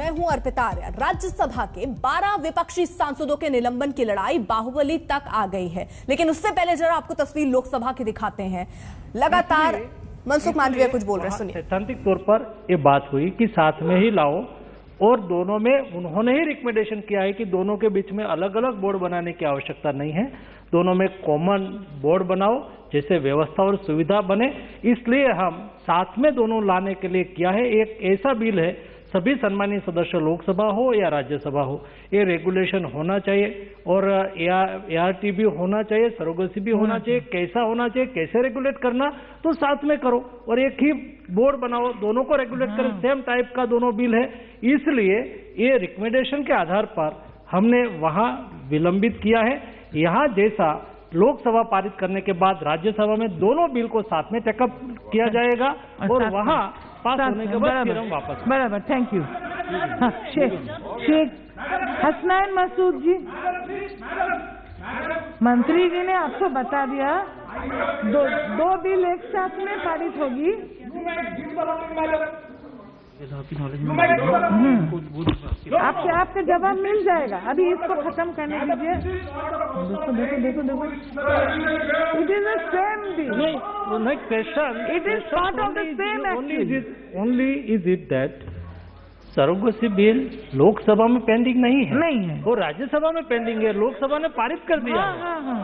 मैं हूं अर्पिता आर्या। राज्यसभा के 12 विपक्षी सांसदों के निलंबन की लड़ाई बाहुबली तक आ गई है, लेकिन उससे पहले जरा आपको तस्वीर लोकसभा की दिखाते हैं। लगातार मनसुख मांडविया कुछ बोल रहे हैं, सुनिए। सैद्धांतिक तौर पर ये बात हुई कि साथ में ही लाओ, और दोनों में उन्होंने ही रिकमेंडेशन किया है कि दोनों के बीच में अलग अलग बोर्ड बनाने की आवश्यकता नहीं है, दोनों में कॉमन बोर्ड बनाओ जैसे व्यवस्था और सुविधा बने। इसलिए हम साथ में दोनों लाने के लिए किया है। एक ऐसा बिल है, सभी सम्मानीय सदस्य लोकसभा हो या राज्यसभा हो, ये रेगुलेशन होना चाहिए और ART भी होना चाहिए, सरोगेसी भी होना चाहिए। कैसा होना चाहिए, कैसे रेगुलेट करना, तो साथ में करो और एक ही बोर्ड बनाओ, दोनों को रेगुलेट करें। सेम टाइप का दोनों बिल है, इसलिए ये रिकमेंडेशन के आधार पर हमने वहां विलंबित किया है। यहाँ जैसा लोकसभा पारित करने के बाद राज्यसभा में दोनों बिल को साथ में टेकअप किया जाएगा और वहां पास होने के बाद फिर हम वापस। बराबर, थैंक यू। शेख हसनैन मसूद जी, मंत्री जी ने आपको बता दिया दो बिल एक साथ में पारित होगी। आपके जवाब मिल जाएगा, अभी इसको खत्म करने दीजिए। देखो it is the same bill. Question, it is part of the same act. Only is it that surrogacy bill Lok Sabha में पेंडिंग नहीं है, वो राज्यसभा में पेंडिंग है, लोकसभा ने पारित कर दिया। हाँ।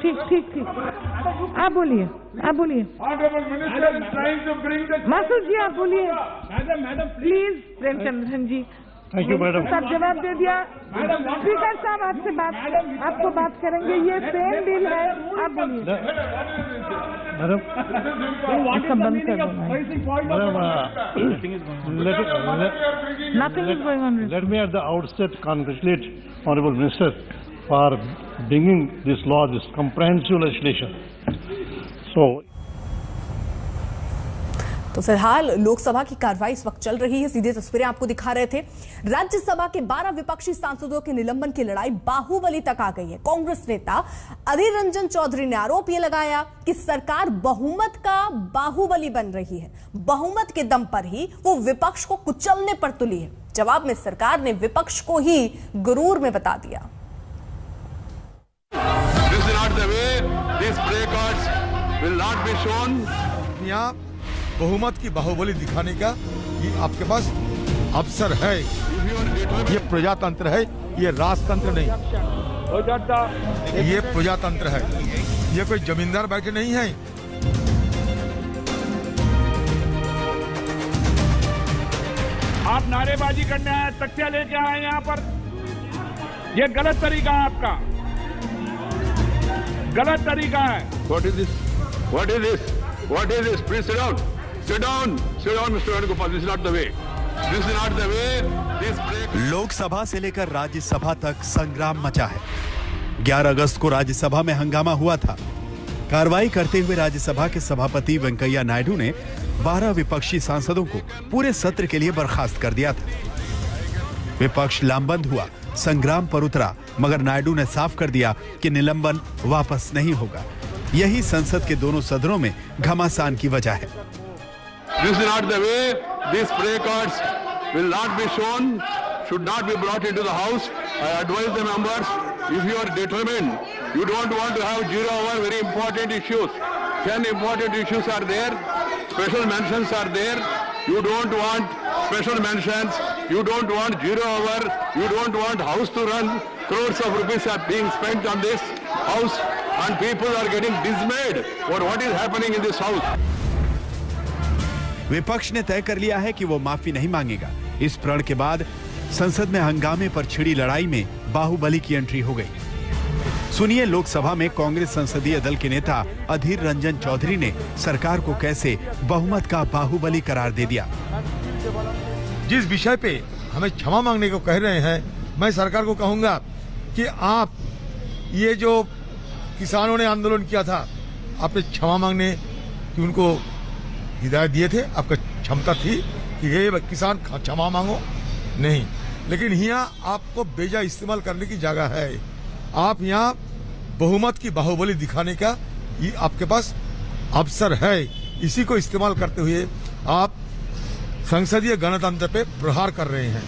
ठीक। आप बोलिए। मसूद जी आप बोलिए please. Premachandran ji, thank you madam. सब जवाब दे दिया। स्पीकर साहब आपको बात करेंगे, ये सेम बिल है, आप बोलिए। इसका बंद कर दो। Nothing is going on. Let me at the outset congratulate Honorable Minister for bringing this law, this comprehensive legislation. तो फिलहाल लोकसभा की कार्रवाई इस वक्त चल रही है, सीधी तस्वीरें आपको दिखा रहे थे। राज्यसभा के 12 विपक्षी सांसदों के निलंबन की लड़ाई बाहुबली तक आ गई है। कांग्रेस नेता अधीर रंजन चौधरी ने आरोप यह लगाया कि सरकार बहुमत का बाहुबली बन रही है, बहुमत के दम पर ही वो विपक्ष को कुचलने पर तुली है। जवाब में सरकार ने विपक्ष को ही गुरूर में बता दिया। बहुमत की बाहुबली दिखाने का ये आपके पास अवसर है। ये प्रजातंत्र है, ये राजतंत्र नहीं। ये प्रजातंत्र है, ये कोई जमींदार बैठे नहीं है। आप नारेबाजी करने आए, तख्तियां लेके आए यहाँ पर, ये गलत तरीका है आपका, गलत तरीका है। What is this? What is this? What is this? Please sit down. Sit down, Mr. Venugopal. This is not the way. This is not the way. This break. Lok Sabha से लेकर राज्यसभा तक संग्राम मचा है। 11 अगस्त को राज्यसभा में हंगामा हुआ था। कार्रवाई करते हुए राज्यसभा के सभापति वेंकैया नायडू ने 12 विपक्षी सांसदों को पूरे सत्र के लिए बर्खास्त कर दिया था। विपक्ष लामबंद हुआ, संग्राम पर उतरा, मगर नायडू ने साफ कर दिया कि निलंबन वापस नहीं होगा। यही संसद के दोनों सदनों में घमासान की वजह है। This is not the way. These placards will not be shown, should not be brought into the House. I advise the members, if you are determined, you don't want to have zero over very important issues. 10 important issues are there. Special mentions are there. You don't want special mentions. You don't want zero over. You don't want House to run. Crores of rupees are being spent on this House, and people are getting dismayed for what is happening in this House. विपक्ष ने तय कर लिया है कि वो माफी नहीं मांगेगा। इस प्रण के बाद संसद में हंगामे पर छिड़ी लड़ाई में बाहुबली की एंट्री हो गई। सुनिए लोकसभा में कांग्रेस संसदीय दल के नेता अधीर रंजन चौधरी ने सरकार को कैसे बहुमत का बाहुबली करार दे दिया। जिस विषय पे हमें क्षमा मांगने को कह रहे हैं, मैं सरकार को कहूंगा कि आप ये जो किसानों ने आंदोलन किया था, आपने क्षमा मांगने की उनको हिदायत दिए थे, आपका क्षमता थी कि ये किसान क्षमा मांगो, नहीं, लेकिन यहाँ आपको बेजा इस्तेमाल करने की जगह है। आप यहाँ बहुमत की बाहुबली दिखाने का ये आपके पास अवसर है। इसी को इस्तेमाल करते हुए आप संसदीय गणतंत्र पे प्रहार कर रहे हैं।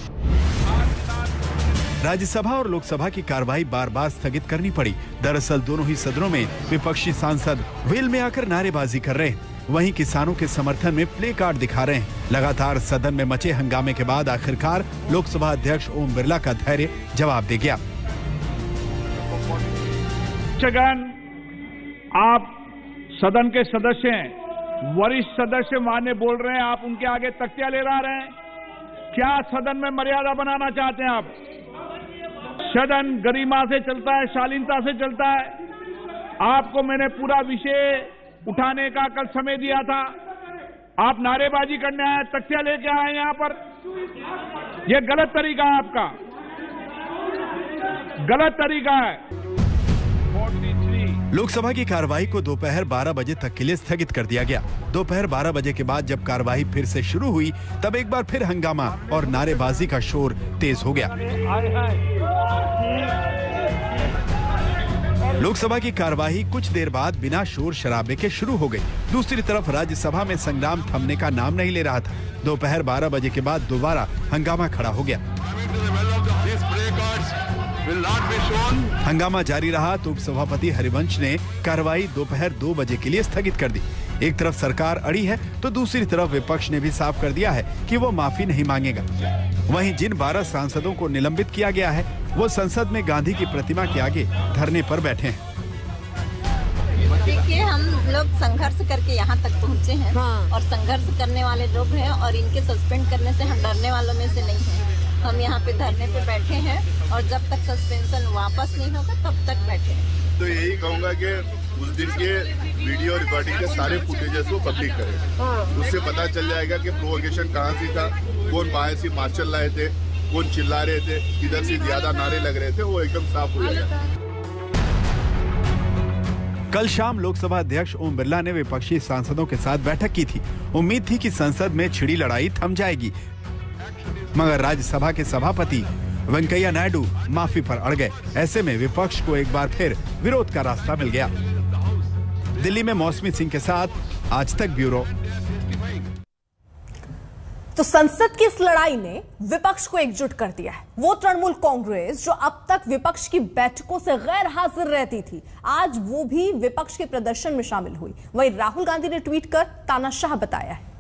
राज्यसभा और लोकसभा की कार्रवाई बार बार स्थगित करनी पड़ी। दरअसल दोनों ही सदनों में विपक्षी सांसद वेल में आकर नारेबाजी कर रहे हैं, वहीं किसानों के समर्थन में प्ले कार्ड दिखा रहे हैं। लगातार सदन में मचे हंगामे के बाद आखिरकार लोकसभा अध्यक्ष ओम बिरला का धैर्य जवाब दे गया। जगन, आप सदन के सदस्य हैं, वरिष्ठ सदस्य मान्य बोल रहे हैं, आप उनके आगे तख्तियां लहरा रहे हैं। क्या सदन में मर्यादा बनाना चाहते हैं आप? सदन गरिमा से चलता है, शालीनता से चलता है। आपको मैंने पूरा विषय उठाने का कल समय दिया था, आप नारेबाजी करने आए, तख्तियां लेके आए यहाँ पर। यह गलत तरीका है, आपका गलत तरीका है। लोकसभा की कार्रवाई को दोपहर 12 बजे तक के लिए स्थगित कर दिया गया। दोपहर 12 बजे के बाद जब कार्रवाई फिर से शुरू हुई, तब एक बार फिर हंगामा और नारेबाजी का शोर तेज हो गया। लोकसभा की कार्रवाई कुछ देर बाद बिना शोर शराबे के शुरू हो गई। दूसरी तरफ राज्यसभा में संग्राम थमने का नाम नहीं ले रहा था। दोपहर 12 बजे के बाद दोबारा हंगामा खड़ा हो गया। हंगामा जारी रहा तो उपसभापति हरिवंश ने कार्रवाई दोपहर 2 बजे के लिए स्थगित कर दी। एक तरफ सरकार अड़ी है तो दूसरी तरफ विपक्ष ने भी साफ कर दिया है कि वो माफी नहीं मांगेगा। वहीं जिन 12 सांसदों को निलंबित किया गया है, वो संसद में गांधी की प्रतिमा के आगे धरने पर बैठे हैं। देखिए, हम लोग संघर्ष करके यहाँ तक पहुँचे हैं। और संघर्ष करने वाले लोग हैं और इनके सस्पेंड करने से हम डरने वालों में से नहीं हैं। हम यहाँ पे धरने पे बैठे हैं और जब तक सस्पेंशन वापस नहीं होगा तब तक बैठे हैं। तो यही कहूँगा कि उस दिन के वीडियो रिकॉर्डिंग के सारे फुटेजेस को पब्लिक करें। उससे पता चल जाएगा कि प्रोवोकेशन कहाँ से था, कौन बाहर से मार्च चल रहे थे, कौन चिल्ला रहे थे, किधर से ज्यादा नारे लग रहे थे, वो एकदम साफ हो जाएगा। कल शाम लोकसभा अध्यक्ष ओम बिरला ने विपक्षी सांसदों के साथ बैठक की थी। उम्मीद थी कि संसद में छिड़ी लड़ाई थम जाएगी, मगर राज्यसभा के सभापति वेंकैया नायडू माफी पर अड़ गए। ऐसे में विपक्ष को एक बार फिर विरोध का रास्ता मिल गया। दिल्ली में मौसमी सिंह के साथ आज तक ब्यूरो। तो संसद की इस लड़ाई ने विपक्ष को एकजुट कर दिया है। वो तृणमूल कांग्रेस जो अब तक विपक्ष की बैठकों से गैर हाजिर रहती थी, आज वो भी विपक्ष के प्रदर्शन में शामिल हुई। वहीं राहुल गांधी ने ट्वीट कर तानाशाह बताया है।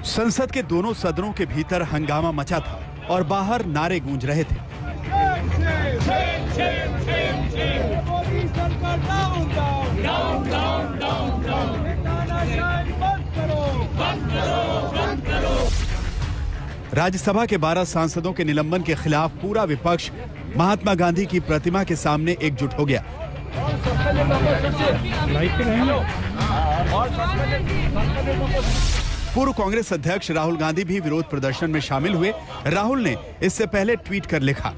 संसद के दोनों सदनों के भीतर हंगामा मचा था और बाहर नारे गूंज रहे थे। राज्यसभा के 12 सांसदों के निलंबन के खिलाफ पूरा विपक्ष महात्मा गांधी की प्रतिमा के सामने एकजुट हो गया। पूर्व कांग्रेस अध्यक्ष राहुल गांधी भी विरोध प्रदर्शन में शामिल हुए। राहुल ने इससे पहले ट्वीट कर लिखा,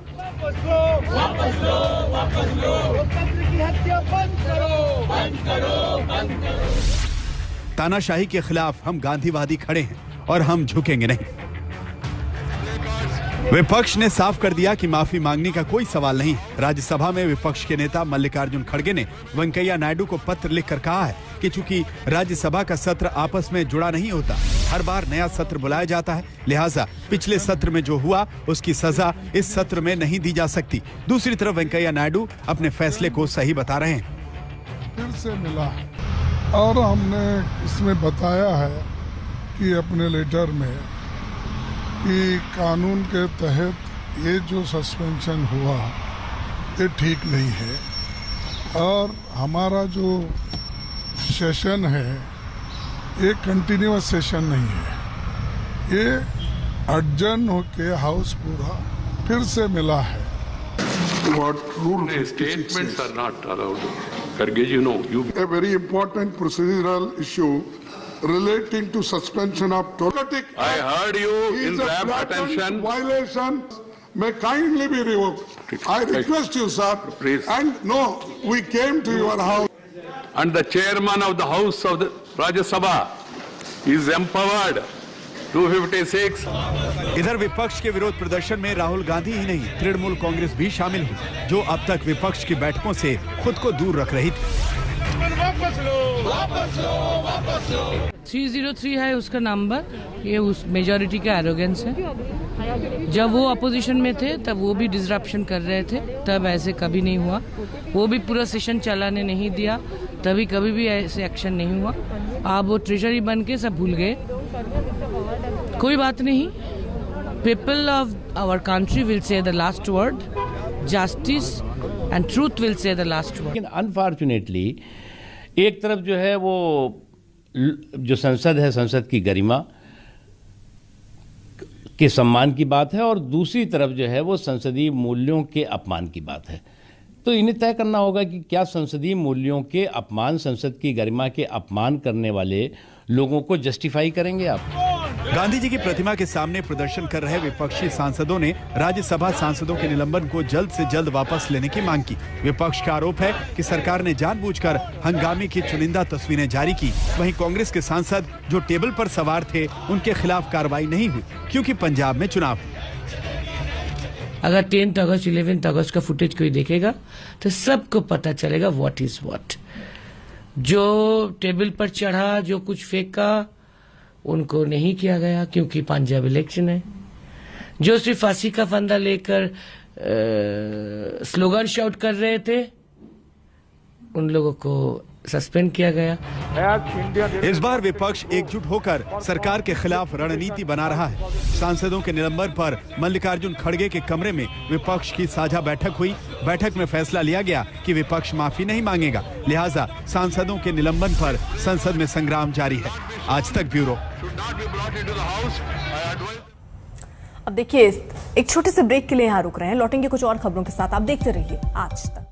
तानाशाही के खिलाफ हम गांधीवादी खड़े हैं और हम झुकेंगे नहीं। विपक्ष ने साफ कर दिया कि माफी मांगने का कोई सवाल नहीं। राज्यसभा में विपक्ष के नेता मल्लिकार्जुन खड़गे ने वेंकैया नायडू को पत्र लिखकर कहा है कि चूंकि राज्यसभा का सत्र आपस में जुड़ा नहीं होता, हर बार नया सत्र बुलाया जाता है, लिहाजा पिछले सत्र में जो हुआ उसकी सजा इस सत्र में नहीं दी जा सकती। दूसरी तरफ वेंकैया नायडू अपने फैसले को सही बता रहे हैं। फिर से मिला और हमने इसमें बताया है कि अपने लेटर में कि कानून के तहत ये जो सस्पेंशन हुआ ये ठीक नहीं है और हमारा जो सेशन है ये कंटिन्यूअस सेशन नहीं है, ये अडजर्न होके हाउस पूरा फिर से मिला है। What rule statements are not allowed. Kharge, you know, A very important procedural issue relating to suspension of autocratic. I heard you in rapt attention. Violation may kindly be revoked. I request you, sir. Please. And no, we came to your house. And the chairman of the House of the Rajya Sabha is empowered. 256. इधर विपक्ष के विरोध प्रदर्शन में राहुल गांधी ही नहीं, तृणमूल कांग्रेस भी शामिल हुई, जो अब तक विपक्ष की बैठकों से खुद को दूर रख रही थी। 303 है उसका नंबर। ये उस मेजॉरिटी का एरोगेंस है। जब वो अपोजिशन में थे तब वो भी डिसरप्शन कर रहे थे, तब ऐसे कभी नहीं हुआ। वो भी पूरा सेशन चलाने नहीं दिया, तभी कभी भी ऐसे एक्शन नहीं हुआ। अब वो ट्रेजरी बन के सब भूल गए। कोई बात नहीं, people of our country will say the last word, justice and truth will say the last word. लेकिन अनफॉर्चुनेटली एक तरफ जो है वो जो संसद है, संसद की गरिमा के सम्मान की बात है, और दूसरी तरफ जो है वो संसदीय मूल्यों के अपमान की बात है। तो इन्हें तय करना होगा कि क्या संसदीय मूल्यों के अपमान, संसद की गरिमा के अपमान करने वाले लोगों को जस्टिफाई करेंगे आप? गांधी जी की प्रतिमा के सामने प्रदर्शन कर रहे विपक्षी सांसदों ने राज्यसभा सांसदों के निलंबन को जल्द से जल्द वापस लेने की मांग की। विपक्ष का आरोप है कि सरकार ने जानबूझकर हंगामे की चुनिंदा तस्वीरें जारी की। वहीं कांग्रेस के सांसद जो टेबल पर सवार थे, उनके खिलाफ कार्रवाई नहीं हुई क्योंकि पंजाब में चुनाव। अगर 10 अगस्त 11 अगस्त का फुटेज कोई देखेगा तो सबको पता चलेगा व्हाट इज व्हाट। जो टेबल पर चढ़ा, जो कुछ फेंका, उनको नहीं किया गया क्योंकि पंजाब इलेक्शन है। जो सिर्फ फांसी का फंदा लेकर स्लोगन शाउट कर रहे थे, उन लोगों को सस्पेंड किया गया। इस बार विपक्ष एकजुट होकर सरकार के खिलाफ रणनीति बना रहा है। सांसदों के निलंबन पर मल्लिकार्जुन खड़गे के कमरे में विपक्ष की साझा बैठक हुई। बैठक में फैसला लिया गया कि विपक्ष माफी नहीं मांगेगा, लिहाजा सांसदों के निलंबन पर संसद में संग्राम जारी है। आज तक ब्यूरो। अब देखिए, एक छोटे से ब्रेक के लिए यहाँ रुक रहे हैं, लौटेंगे कुछ और खबरों के साथ। आप देखते रहिए आज तक।